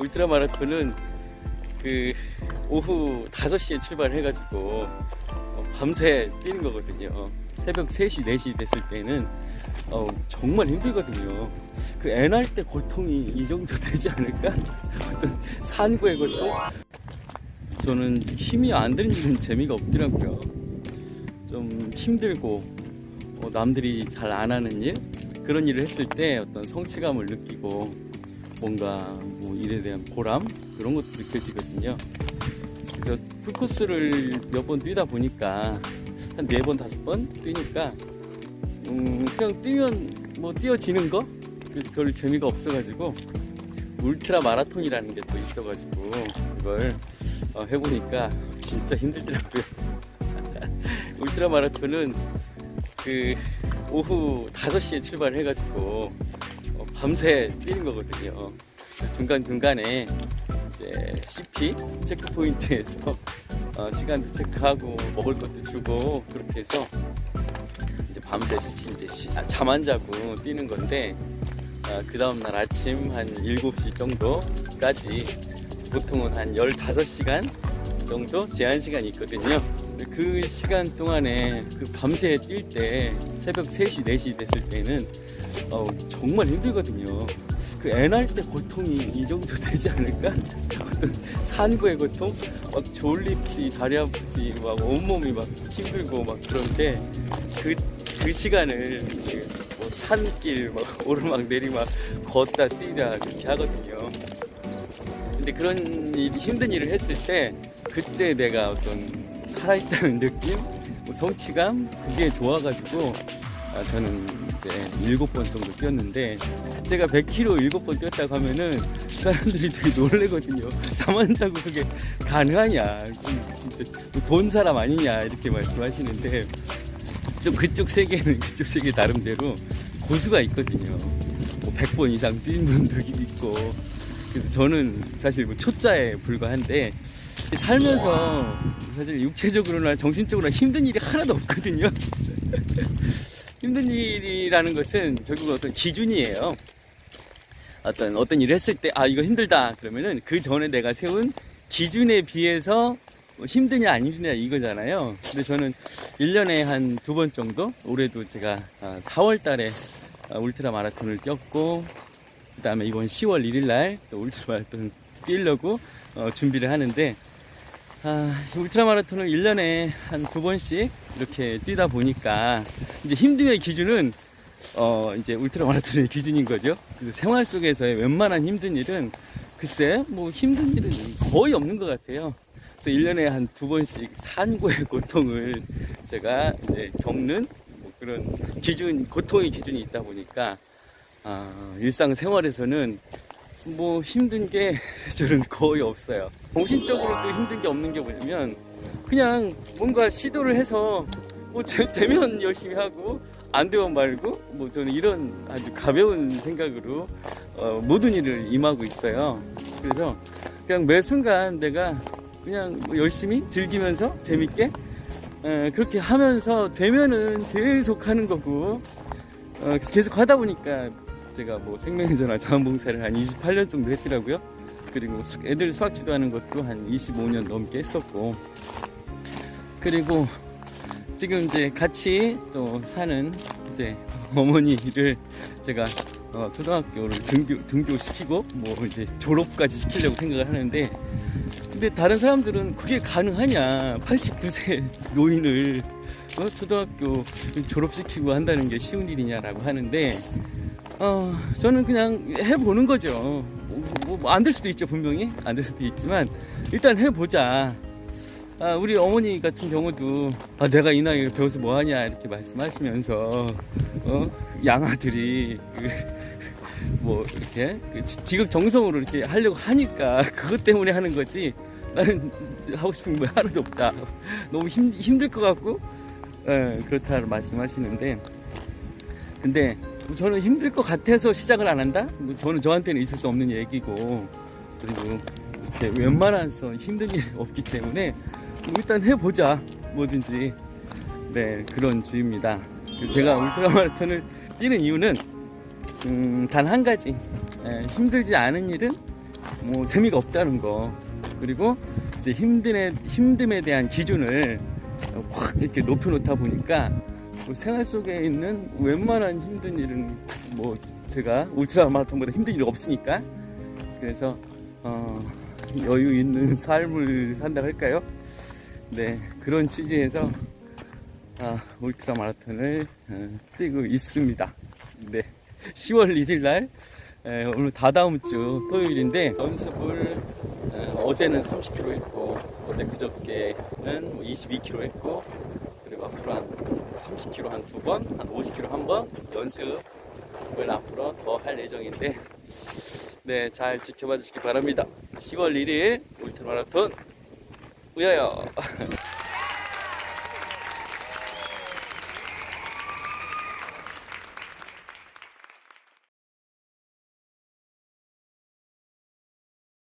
울트라 마라톤은 그 오후 5시에 출발해가지고 밤새 뛰는 거거든요. 새벽 3시, 4시 됐을 때는 정말 힘들거든요. 그 애날 때 고통이 이 정도 되지 않을까? 어떤 산고의 고통? 저는 힘이 안 드는 일은 재미가 없더라고요. 좀 힘들고 남들이 잘 안 하는 일? 그런 일을 했을 때 어떤 성취감을 느끼고 뭔가 뭐 일에 대한 보람? 그런 것도 느껴지거든요. 그래서 풀코스를 몇 번 뛰다 보니까 한 4번, 5번 뛰니까 그냥 뛰면 뭐 뛰어지는 거? 그래서 별 재미가 없어가지고 울트라 마라톤이라는 게 또 있어가지고 그걸 해보니까 진짜 힘들더라고요. 울트라 마라톤은 그 오후 5시에 출발해가지고 밤새 뛰는 거거든요. 중간중간에 이제 CP 체크포인트에서 시간도 체크하고 먹을 것도 주고 그렇게 해서 이제 밤새 이제 잠 안 자고 뛰는 건데 그 다음날 아침 한 7시 정도까지 보통은 한 15시간 정도 제한 시간이 있거든요. 그 시간 동안에 그 밤새 뛸 때 새벽 3시, 4시 됐을 때는 정말 힘들거든요. 그 애날 때 고통이 이 정도 되지 않을까? 어떤 산고의 고통? 막 졸립지, 다리 아프지, 막 온몸이 막 힘들고 막 그런데 그 시간을 뭐 산길 막 오르막 내리막 걷다 뛰다 그렇게 하거든요. 근데 그런 힘든 일을 했을 때 그때 내가 어떤 살아있다는 느낌, 뭐 성취감 그게 좋아가지고 저는 이제 7번 정도 뛰었는데 제가 100km 7번 뛰었다고 하면은 사람들이 되게 놀래거든요. 잠 안 자고 그게 가능하냐, 진짜 본 사람 아니냐 이렇게 말씀하시는데 또 그쪽 세계는 그쪽 세계 나름대로 고수가 있거든요. 뭐 100번 이상 뛴 분들도 있고. 그래서 저는 사실 뭐 초짜에 불과한데 살면서 사실 육체적으로나 정신적으로나 힘든 일이 하나도 없거든요. 힘든 일이라는 것은 결국 어떤 기준이에요. 어떤 일을 했을 때 이거 힘들다 그러면은 그 전에 내가 세운 기준에 비해서 힘드냐 안 힘드냐 이거잖아요. 근데 저는 1년에 한 2번 정도, 올해도 제가 4월 달에 울트라 마라톤을 뛰었고 그 다음에 이번 10월 1일 날 울트라 마라톤 뛰려고 준비를 하는데 울트라 마라톤을 1년에 한 2번씩 이렇게 뛰다 보니까 이제 힘듦의 기준은 이제 울트라 마라톤의 기준인 거죠. 그래서 생활 속에서의 웬만한 힘든 일은 글쎄 뭐 힘든 일은 거의 없는 것 같아요. 그래서 1년에 한 2번씩 산고의 고통을 제가 이제 겪는 뭐 그런 고통의 기준이 있다 보니까 일상생활에서는 뭐 힘든 게 저는 거의 없어요. 정신적으로도 힘든 게 없는 게 뭐냐면 그냥 뭔가 시도를 해서 뭐 되면 열심히 하고 안 되면 말고 뭐 저는 이런 아주 가벼운 생각으로 모든 일을 임하고 있어요. 그래서 그냥 매 순간 내가 그냥 뭐 열심히 즐기면서 재밌게 그렇게 하면서 되면은 계속 하는 거고 계속 하다 보니까 제가 뭐 생명의전화 자원봉사를 한 28년 정도 했더라고요. 그리고 애들 수학 지도하는 것도 한 25년 넘게 했었고, 그리고 지금 이제 같이 또 사는 이제 어머니를 제가 초등학교를 등교시키고 뭐 이제 졸업까지 시키려고 생각을 하는데, 근데 다른 사람들은 그게 가능하냐, 89세 노인을 초등학교 졸업시키고 한다는 게 쉬운 일이냐라고 하는데 저는 그냥 해보는 거죠. 뭐 안 될 수도 있죠. 분명히 안 될 수도 있지만 일단 해보자. 우리 어머니 같은 경우도 내가 이 나이에 배워서 뭐하냐 이렇게 말씀하시면서 양아들이 뭐 이렇게 지극정성으로 이렇게 하려고 하니까 그것 때문에 하는 거지, 나는 하고 싶은 거 하나도 없다, 너무 힘들 것 같고 그렇다고 말씀하시는데, 근데 저는 힘들 것 같아서 시작을 안 한다? 뭐 저는 저한테는 있을 수 없는 얘기고, 그리고 이렇게 웬만한 힘든 일이 없기 때문에 일단 해보자, 뭐든지. 네, 그런 주의입니다. 제가 울트라 마라톤을 뛰는 이유는 단 한 가지, 힘들지 않은 일은 뭐 재미가 없다는 거, 그리고 이제 힘듦에 대한 기준을 확 이렇게 높여놓다 보니까 뭐 생활 속에 있는 웬만한 힘든 일은 뭐 제가 울트라 마라톤보다 힘든 일이 없으니까, 그래서 여유 있는 삶을 산다고 할까요? 네, 그런 취지에서 울트라 마라톤을 뛰고 있습니다. 네, 10월 1일 날 오늘 다다음 주 토요일인데, 연습을 어제는 30km 했고, 어제 그저께는 22km 했고, 그리고 앞으로 한 30km 한 2번, 한 50km 한 번 연습을 앞으로 더 할 예정인데, 네, 잘 지켜봐 주시기 바랍니다. 10월 1일 울트라 마라톤 우여요.